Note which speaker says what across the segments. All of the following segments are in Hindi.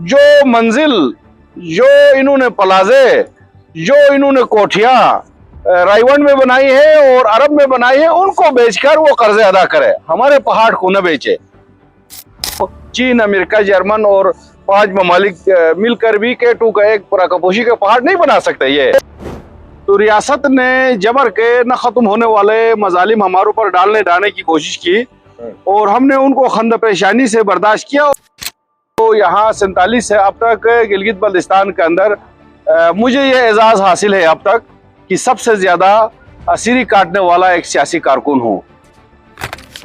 Speaker 1: जो मंजिल, जो इन्होंने प्लाजे, जो इन्होंने कोठियां रायवंड में बनाई है और अरब में बनाई है, उनको बेचकर वो कर्जे अदा करे, हमारे पहाड़ को न बेचे। चीन, अमेरिका, जर्मन और 5 ममालिक मिलकर भी K2 का एक पराकापोशी का पहाड़ नहीं बना सकते। ये तो रियासत ने जबर के न खत्म होने वाले मजालिम हमारे ऊपर डालने की कोशिश की और हमने उनको खंद पेशानी से बर्दाश्त किया। तो यहाँ 47 से अब तक गिलगित बल्तिस्तान के अंदर मुझे ये एजाज हासिल है अब तक कि सबसे ज्यादा असीरी काटने वाला एक सियासी कारकुन हूँ।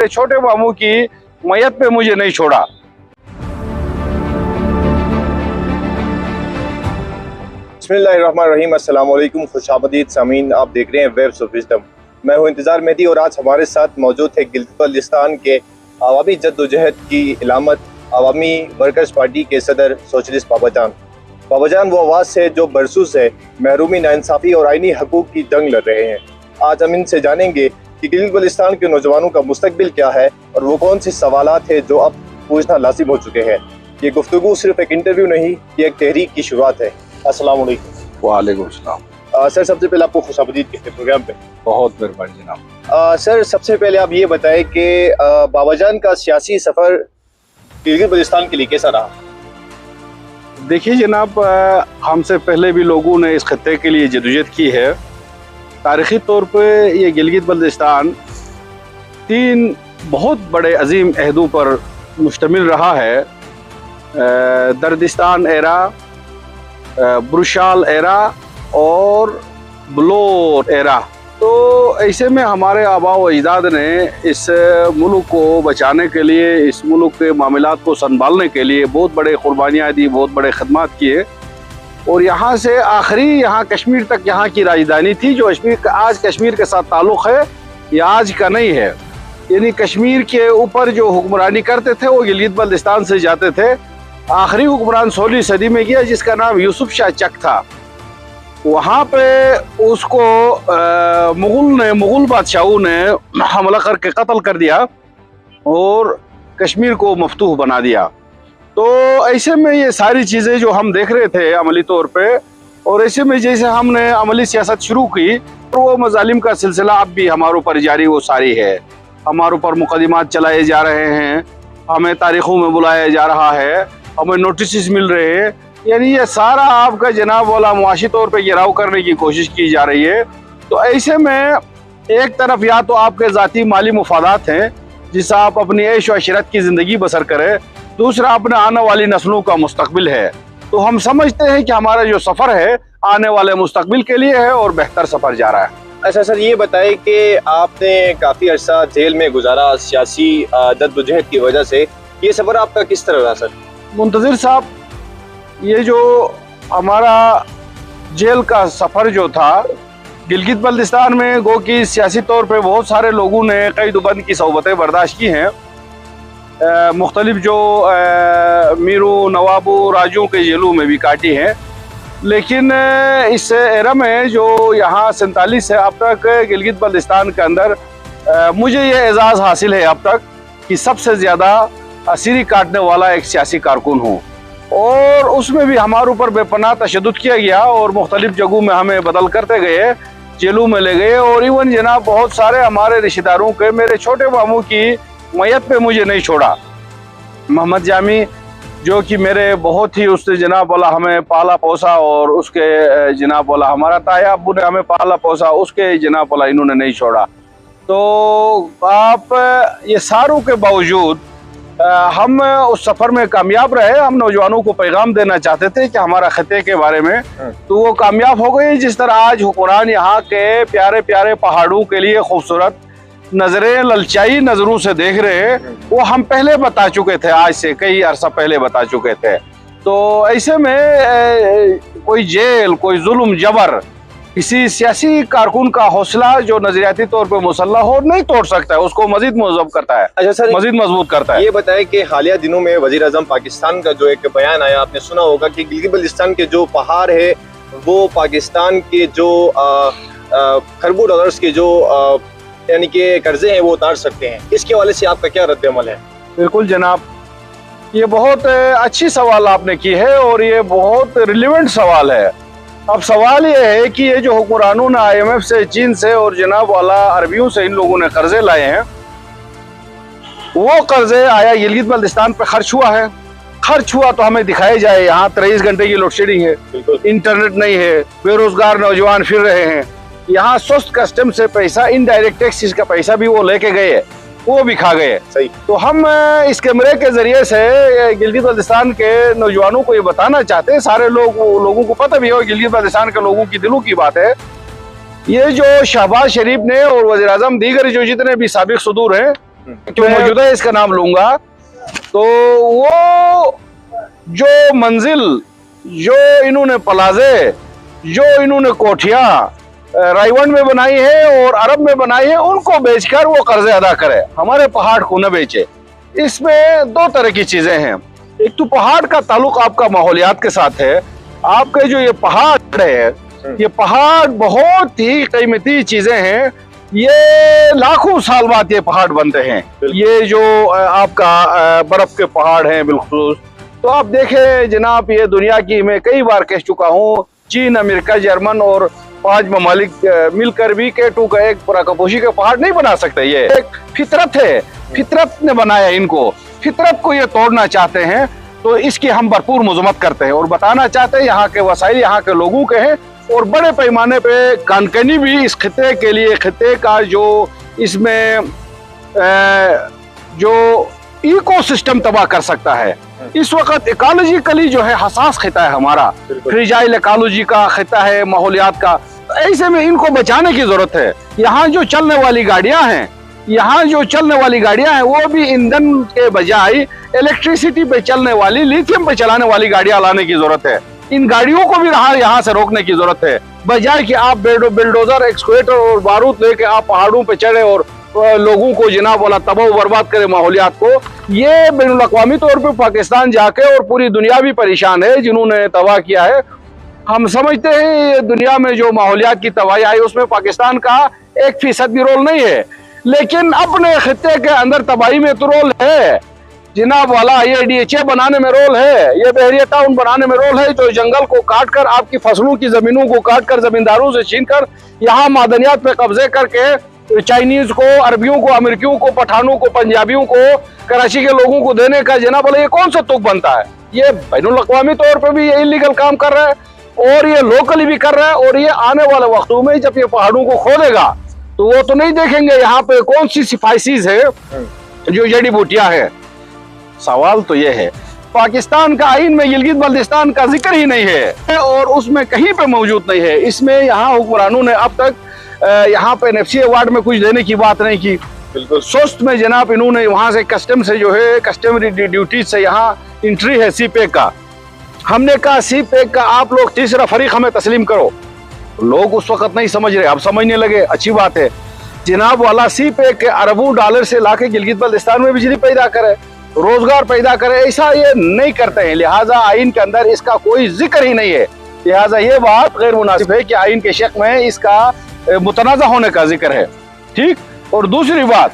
Speaker 1: छोटे मामू की मैयत पे मुझे नहीं छोड़ा।
Speaker 2: बिस्मिल्लाहिर्रहमानिर्रहीम, अस्सलाम वालेकुम, खुशामदीद सामीन। आप देख रहे हैं वेव्स ऑफ विजडम। मैं हूं इंतज़ार मेहदी और आज हमारे साथ मौजूद है गिलगित बल्तिस्तान के अवामी जद्दोजहद की इलामत अवामी वर्कर्स पार्टी के सदर सोशलिस्ट बाबा जान। बाबा जान वो आवाज़ है जो बरसों से महरूमी, नाइंसाफ़ी और आइनी हकूक़ की जंग लड़ रहे हैं। आज हम इनसे जानेंगे कि गिलगित बल्तिस्तान के नौजवानों का मुस्तकबिल क्या है और वो कौन से सवालात हैं जो अब पूछना लाजिम हो चुके हैं। ये गुफ्तगू सिर्फ एक इंटरव्यू नहीं, ये एक तहरीक की शुरुआत है। अस्सलाम वालेकुम।
Speaker 1: वालेकुम सलाम।
Speaker 2: सर, सबसे पहले आपको खुशामदीद कहते हैं प्रोग्राम पे।
Speaker 1: बहुत मेहरबानी जनाब।
Speaker 2: सर, सबसे पहले आप ये बताएं कि बाबाजान का सियासी सफ़र गिलगित बल्तिस्तान के लिए कैसा रहा?
Speaker 1: देखिए जनाब, हमसे पहले भी लोगों ने इस खत्ते के लिए जदोजहद की है। तारीख़ी तौर पे ये गिलगित बल्तिस्तान 3 बहुत बड़े अजीम अहदों पर मुश्तमिल रहा है। दर्दिस्तान एरा, ब्रुशाल एरा और ब्लोर एरा। तो ऐसे में हमारे आबा व अजदाद ने इस मुल्क को बचाने के लिए, इस मुल्क के मामलात को संभालने के लिए बहुत बड़े कुर्बानियाँ दी, बहुत बड़े खदमात किए। और यहाँ से आखिरी यहाँ कश्मीर तक यहाँ की राजधानी थी, जो आज कश्मीर के साथ ताल्लुक़ है, ये आज का नहीं है। यानी कश्मीर के ऊपर जो हुक्मरानी करते थे वो गिलगित बल्तिस्तान से जाते थे। आखिरी हुक्मरान 16वीं सदी में गया जिसका नाम यूसुफ शाह चक था। वहाँ पे उसको मुगल बादशाहों ने हमला करके कत्ल कर दिया और कश्मीर को मफतूह बना दिया। तो ऐसे में ये सारी चीज़ें जो हम देख रहे थे अमली तौर पे, और ऐसे में जैसे हमने अमली सियासत शुरू की तो वो मजालिम का सिलसिला अब भी हमारे ऊपर जारी वो सारी है। हमारे ऊपर मुकदमात चलाए जा रहे हैं, हमें तारीखों में बुलाया जा रहा है, हमें नोटिस मिल रहे हैं। यानी ये सारा आपका जनाब वाला मुआशी तौर पे गिराव करने की कोशिश की जा रही है। तो ऐसे में एक तरफ या तो आपके ज़ाती माली मुफादात हैं जिससे आप अपनी ऐश व अशरत की ज़िंदगी बसर करें, दूसरा अपने आने वाली नस्लों का मुस्तकबिल है। तो हम समझते हैं कि हमारा जो सफ़र है आने वाले मुस्तकबिल के लिए है और बेहतर सफ़र जा रहा है।
Speaker 2: अच्छा सर, ये बताएं कि आपने काफ़ी अर्सा जेल में गुजारा सियासी जद्दोजहद की वजह से, ये सफ़र आपका किस तरह रहा सर?
Speaker 1: मुंतज़िर साहब, ये जो हमारा जेल का सफ़र जो था गिलगित बल्तिस्तान में, गो कि सियासी तौर पे बहुत सारे लोगों ने कैद बंद की सोबतें बर्दाश्त की हैं। मुख्तलिफ जो मीरू, नवाबू, राजू के जेलों में भी काटी हैं। लेकिन इस एरा में जो यहाँ 47 से अब तक गिलगित बल्तिस्तान के अंदर मुझे ये एजाज़ हासिल है अब तक कि सबसे ज़्यादा असीरी काटने वाला एक सियासी कारकुन हूँ। और उसमें भी हमारे ऊपर बेपनाह तशद्दुद किया गया और मुख्तलिफ जगहों में हमें बदल करते गए, जेलों में ले गए। और इवन जनाब बहुत सारे हमारे रिश्तेदारों के, मेरे छोटे मामू की मैयत पे मुझे नहीं छोड़ा। मोहम्मद जामी जो कि मेरे बहुत ही, उसने जनाब वाला हमें पाला पोसा और उसके जनाब वाला हमारा ताया अब्बू ने हमें पाला पोसा, उसके जनाब वाला इन्होंने नहीं छोड़ा। तो आप ये सारों के बावजूद हम उस सफ़र में कामयाब रहे। हम नौजवानों को पैगाम देना चाहते थे कि हमारा खत्ते के बारे में, तो वो कामयाब हो गए। जिस तरह आज हुक्मरान यहाँ के प्यारे प्यारे पहाड़ों के लिए खूबसूरत नजरें ललचाई नज़रों से देख रहे हैं, वो हम पहले बता चुके थे, आज से कई अरसा पहले बता चुके थे। तो ऐसे में कोई जेल, कोई जुल्म जबर किसी सियासी कारकुन का हौसला जो नजरियाती तौर पे मुसल्लह हो नहीं तोड़ सकता है, उसको मजीद मुज़ब्बत करता है।
Speaker 2: अच्छा सर,
Speaker 1: मजीद मजबूत करता है।
Speaker 2: ये बताएं कि हालिया दिनों में वज़ीर आज़म पाकिस्तान का जो एक बयान आया, आपने सुना होगा कि गिलगित बल्तिस्तान के जो पहाड़ है वो पाकिस्तान के जो खरबों डॉलर्स के जो यानी कि कर्जे हैं वो उतार सकते हैं। इसके हवाले से आपका क्या रद्द अमल है?
Speaker 1: बिल्कुल जनाब, ये बहुत अच्छी सवाल आपने की है और ये बहुत रिलेवेंट सवाल है। अब सवाल ये है कि ये जो हुक्मरानों ने IMF से, चीन से और जनाब वाला अरबियों से इन लोगों ने कर्जे लाए हैं, वो कर्जे आया गिलगित बल्तिस्तान पे खर्च हुआ है? खर्च हुआ तो हमें दिखाया जाए। यहाँ 23 घंटे की लोड शेडिंग है, इंटरनेट नहीं है, बेरोजगार नौजवान फिर रहे हैं। यहाँ सस्त कस्टम से पैसा, इनडायरेक्ट टैक्स का पैसा भी वो लेके गए, वो भी खा गए।
Speaker 2: सही।
Speaker 1: तो हम इस कैमरे के जरिए से गिलगित बल्तिस्तान के नौजवानों को ये बताना चाहते हैं, सारे लोगों को पता भी हो, गिलगित बल्तिस्तान के लोगों की दिलों की बात है। ये जो शहबाज शरीफ ने और वज़ीर आज़म दीगर जो जितने भी साबिक सदूर हैं, जो मौजूदा इसका नाम लूंगा, तो वो जो मंजिल, जो इन्होंने प्लाजे, जो इन्होंने कोठियां रायवन में बनाई है और अरब में बनाई है, उनको बेचकर वो कर्जे अदा करे, हमारे पहाड़ को न बेचे। इसमें दो तरह की चीजें हैं। एक तो पहाड़ का ताल्लुक आपका माहौलियात के साथ है। आपके जो ये पहाड़ है, ये पहाड़ बहुत ही कीमती चीजें हैं। ये लाखों साल बाद ये पहाड़ बनते हैं। ये जो आपका बर्फ के पहाड़ हैं बिलखुसूस, तो आप देखें जनाब, ये दुनिया की मैं कई बार कह चुका हूँ, चीन, अमेरिका, जर्मन और 5 ममालिक मिलकर भी K2 का एक पराकापोशी का पहाड़ नहीं बना सकते। ये एक फितरत है, फितरत ने बनाया इनको। फितरत को ये तोड़ना चाहते हैं, तो इसकी हम भरपूर मजम्मत करते हैं और बताना चाहते हैं यहाँ के वसाइल यहाँ के लोगों के हैं और बड़े पैमाने पे कनकनी भी इस खिते के लिए, खिते का जो इसमें जो इकोसिस्टम तबाह कर सकता है। इस वक्त इकोलॉजिकली जो है हसास खिता है हमारा, फ्रिजाइल इकोलॉजी का खिता है, माहौलियात का। ऐसे में इनको बचाने की जरूरत है। यहाँ जो चलने वाली गाड़ियां हैं, वो भी ईंधन के बजाय इलेक्ट्रिसिटी पे चलने वाली, लिथियम पे चलाने वाली गाड़ियां लाने की जरूरत है। इन गाड़ियों को भी यहाँ से रोकने की जरूरत है, बजाय कि आप बिल्डोजर, एक्सकेवेटर और बारूद लेके आप पहाड़ों पे चढ़े और लोगों को जनाब वाला तबाह बर्बाद करे माहौलियात को। ये बैनुल अक़वामी तौर पे पाकिस्तान जाके और पूरी दुनिया भी परेशान है जिन्होंने तबाह किया है। हम समझते हैं ये दुनिया में जो माहौलियात की तबाही आई उसमें पाकिस्तान का 1% भी रोल नहीं है, लेकिन अपने खिते के अंदर तबाही में तो रोल है जनाब वाला। ये DHA बनाने में रोल है, ये बहरिया टाउन बनाने में रोल है, जो जंगल को काट कर, आपकी फसलों की जमीनों को काट कर, जमींदारों से छीन कर यहाँ मादनियात पे कब्जे करके चाइनीज को, अरबियों को, अमेरिकियों को, पठानों को, पंजाबियों को, कराची के लोगों को देने का जनाब वाला ये कौन सा तुक बनता है? ये बैनुल अक़वामी तौर पे भी ये इलीगल काम कर रहा है और ये लोकली भी कर रहा है। और ये आने वाले वक्तों में जब ये पहाड़ों को खोदेगा तो वो तो नहीं देखेंगे यहाँ पे कौन सी स्पाइसीज है, जो जड़ी बूटियां है। सवाल तो ये है, पाकिस्तान का आइन में गिलगित बल्तिस्तान का जिक्र ही नहीं है और उसमें कहीं पे मौजूद नहीं है। इसमें यहाँ हुक्मरानों ने अब तक यहाँ पे नेफ्सी अवार्ड में कुछ देने की बात नहीं की। बिल्कुल सोस्ट में जनाब इन्होंने वहाँ से कस्टम से जो है, कस्टमरी ड्यूटी से यहाँ एंट्री है CPEC का। हमने कहा CPEC का आप लोग तीसरा फरीक हमें तस्लीम करो। लोग उस वक्त नहीं समझ रहे, अब समझने लगे, अच्छी बात है जनाब वाला। CPEC के अरबों डॉलर से लाके गिलगित बल्तिस्तान में बिजली पैदा करे, रोजगार पैदा करे, ऐसा ये नहीं करते हैं। लिहाजा आइन के अंदर इसका कोई जिक्र ही नहीं है। लिहाजा ये बात गैर मुनासिब है कि आइन के शक में इसका मुतनाज़ा होने का जिक्र है। ठीक। और दूसरी बात,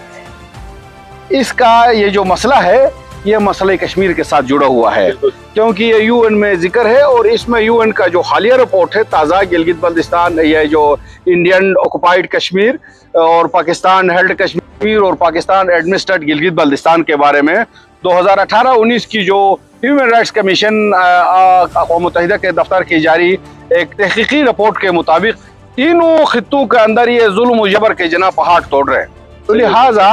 Speaker 1: इसका ये जो मसला है, ये मसला कश्मीर के साथ जुड़ा हुआ है, क्योंकि ये UN में जिक्र है और इसमें UN का जो हालिया रिपोर्ट है ताज़ा, गिलगित बल्तिस्तान, ये जो इंडियन ऑक्युपाइड कश्मीर और पाकिस्तान हेल्ड कश्मीर और पाकिस्तान एडमिनिस्ट्रेटेड गिलगित बल्तिस्तान के बारे में 2018-19 की जो ह्यूमन राइट्स कमीशन अक़वाम मुत्तहिदा के दफ्तर की जारी एक तहकीकी रिपोर्ट के मुताबिक तीनों खित्तों के अंदर ये जुल्म और जबर के जना पहाड़ तोड़ रहे हैं। तो लिहाजा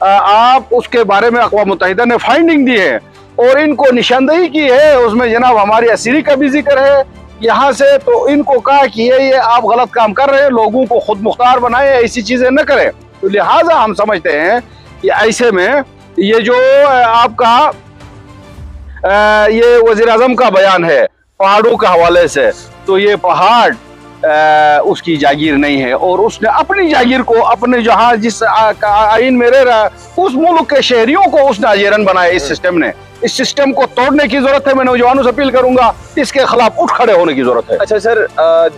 Speaker 1: आप उसके बारे में अक़वाम मुत्तहिदा ने फाइंडिंग दी है और इनको निशानदेही की है। उसमें जनाब हमारी असीरी का भी जिक्र है यहाँ से। तो इनको कहा कि ये आप गलत काम कर रहे हैं, लोगों को खुद मुख्तार बनाए, ऐसी चीजें न करें। तो लिहाजा हम समझते हैं कि ऐसे में ये जो आपका ये वज़ीर आज़म का बयान है पहाड़ों के हवाले से, तो ये पहाड़ उसकी जागीर नहीं है और उसने अपनी जागीर को, अपने जहाँ जिस आइन में रह रहा उस मुल्क के शहरियों को उसने अजेरन बनाया। इस सिस्टम ने, इस सिस्टम को तोड़ने की जरूरत है। मैं नौजवानों से अपील करूंगा, इसके खिलाफ उठ खड़े होने की जरूरत है।
Speaker 2: अच्छा सर,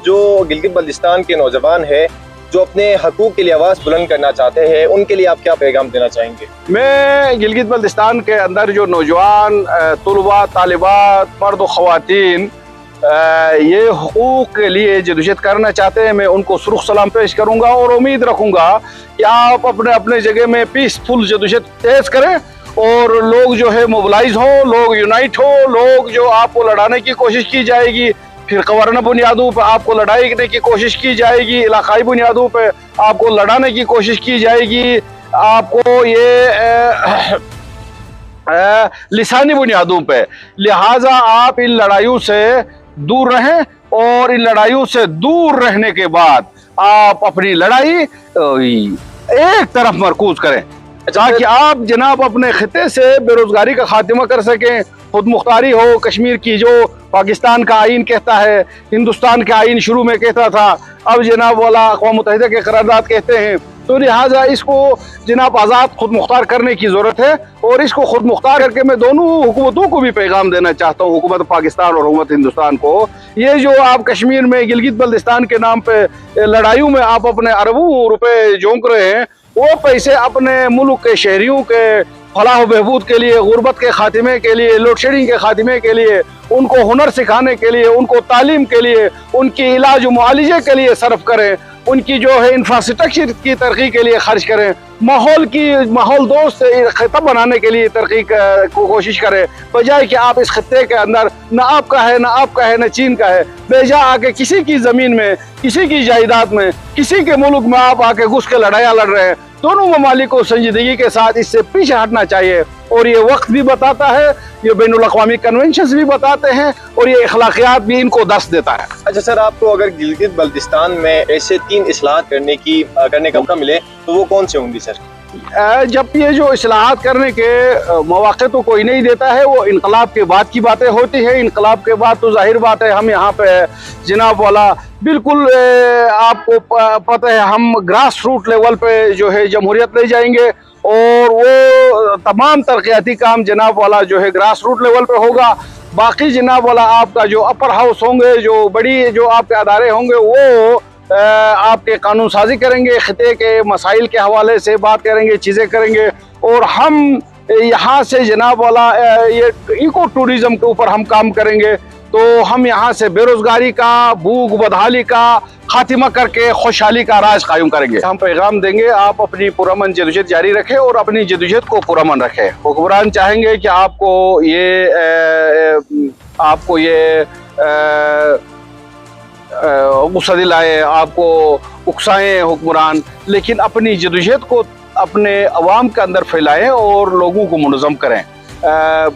Speaker 2: जो गिलगित बल्तिस्तान के नौजवान है जो अपने हकूक़ के लिए आवाज़ बुलंद करना चाहते हैं, उनके लिए आप क्या पैगाम देना चाहेंगे?
Speaker 1: मैं गिलगित बल्तिस्तान के अंदर जो नौजवान तलबा तालिबात मर्द व ख़वातीन ये हुकूक के लिए जदोजहद करना चाहते हैं, मैं उनको सुरुख सलाम पेश करूंगा और उम्मीद रखूंगा कि आप अपने अपने जगह में पीसफुल जदोजहद तेज करें और लोग जो है मोबिलाइज हों, लोग यूनाइट हो, लोग जो आपको लड़ाने की कोशिश की जाएगी, फिर कवारना बुनियादों पर आपको लड़ाने की कोशिश की जाएगी, इलाकाई बुनियादों पर आपको लड़ाने की कोशिश की जाएगी, आपको ये लिसानी बुनियादों पे। लिहाजा आप इन लड़ाइयों से दूर रहें और इन लड़ाइयों से दूर रहने के बाद आप अपनी लड़ाई एक तरफ मरकूज करें ताकि आप जनाब अपने खिते से बेरोजगारी का खात्मा कर सकें, खुद मुख्तारी हो। कश्मीर की जो पाकिस्तान का आइन कहता है, हिंदुस्तान का आइन शुरू में कहता था, अब जनाब वाला अक़वाम मुत्तहिदा के करारदाद कहते हैं, तो लिहाजा इसको जनाब आज़ाद खुद मुख्तार करने की ज़रूरत है। और इसको खुद मुख्तार करके मैं दोनों हुकूमतों को भी पैगाम देना चाहता हूँ, हुकूमत पाकिस्तान और हुकूमत हिंदुस्तान को, ये जो आप कश्मीर में गिलगित बल्तिस्तान के नाम पे लड़ाइयों में आप अपने अरबों रुपए झोंक रहे हैं, वो पैसे अपने मुल्क के शहरियों के फलाह बहबूद के लिए, गुर्बत के खात्मे के लिए, लोड शेडिंग के खात्मे के लिए, उनको हुनर सिखाने के लिए, उनको तालीम के लिए, उनकी इलाज मुआलजे के लिए सर्फ करें, उनकी जो है इंफ्रास्ट्रक्चर की तरक्की के लिए खर्च करें, माहौल दोस्त खिता बनाने के लिए तरक्की को कोशिश करें, बजाय कि आप इस खत्ते के अंदर न आपका है, न आपका है, न चीन का है, बेजा आके किसी की ज़मीन में, किसी की जायदाद में, किसी के मुल्क में आप आके घुस के लड़ाइयाँ लड़ रहे हैं। दोनों ममालिक को संजीदगी के साथ इससे पीछे हटना चाहिए और ये वक्त भी बताता है, ये बैनुल अक़वामी कन्वेंशंस भी बताते हैं और ये अखलाकियात भी इनको दस्त देता है।
Speaker 2: अच्छा सर, आपको अगर गिलगित बल्तिस्तान में ऐसे 3 इस्लाहात करने का मौका मिले तो वो कौन से होंगी सर?
Speaker 1: जब ये जो इस्लाहात करने के मौके तो कोई नहीं देता है, वो इनकलाब के बाद की बातें होती है। इनकलाब के बाद तो जाहिर बात है हम यहाँ पे जनाब वाला बिल्कुल आपको पता है हम ग्रास रूट लेवल पे जो है जमहूरियत ले जाएंगे और वो तमाम तरक्याती काम जनाब वाला जो है ग्रास रूट लेवल पे होगा। बाकी जनाब वाला आपका जो अपर हाउस होंगे, जो बड़ी जो आपके अदारे होंगे, वो आपके कानून साजी करेंगे, खिते के मसाइल के हवाले से बात करेंगे, चीज़ें करेंगे। और हम यहाँ से जनाब वाला ये इको टूरिज़म के ऊपर हम काम करेंगे, तो हम यहाँ से बेरोजगारी का, भूख बदहाली का खात्मा करके खुशहाली का राज कायम करेंगे। हम पैगाम देंगे, आप अपनी पुरअमन जदोजहद जारी रखें और अपनी जदोजहद को पुरअमन रखें। हुक्मरान चाहेंगे कि आपको ये गुस्सा दिलाए, आपको उकसाएं हुक्मरान, लेकिन अपनी जदोजहद को अपने अवाम के अंदर फैलाएं और लोगों को मुनज़्ज़म करें।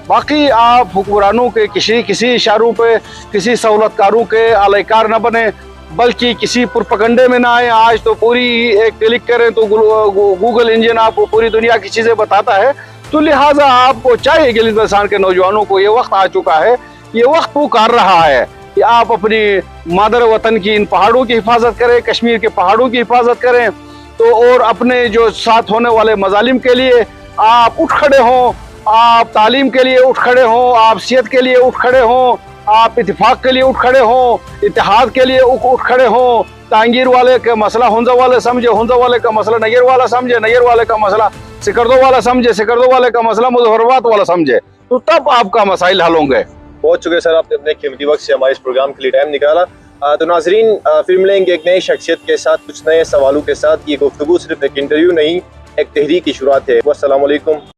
Speaker 1: बाकी आप हुक्मरानों के किसी इशारों पे, किसी सहूलतकारों के आलयकार न बने, बल्कि किसी पुरपगंडे में ना आए। आज तो पूरी एक क्लिक करें तो गूगल इंजन आपको पूरी दुनिया की चीज़ें बताता है, तो लिहाजा आपको चाहिए गिलगित बल्तिस्तान के नौजवानों को ये वक्त आ चुका है, ये वक्त पुकार रहा है कि आप अपनी मादर वतन की इन पहाड़ों की हिफाजत करें, कश्मीर के पहाड़ों की हिफाजत करें, तो और अपने जो साथ होने वाले मजालिम के लिए आप उठ खड़े हों, आप तालीम के लिए उठ खड़े हों, आप सेहत के लिए उठ खड़े हों, आप इत्तेफाक के लिए उठ खड़े हों, इत्तेहाद के लिए उठ खड़े हों। तांगीर वाले का मसला हुंजा वाले समझे, हुंजा वाले का मसला नगीर वाला समझे, नगीर वाले का मसला सिकरदो वाला समझे, सिकरदो वाले का मसला मुजफ्फराबाद वाला समझे, तो तब आपका मसाइल हल होंगे।
Speaker 2: बहुत शुक्रिया सर, आपने अपने कीमती वक्त से हमारे इस प्रोग्राम के लिए टाइम निकाला। तो नाजरीन, फिर मिलेंगे एक नई शख्सियत के साथ, कुछ नए सवालों के साथ। ये गुफ्तगू सिर्फ एक इंटरव्यू नहीं, एक तहरीक की शुरुआत है। अस्सलाम वालेकुम।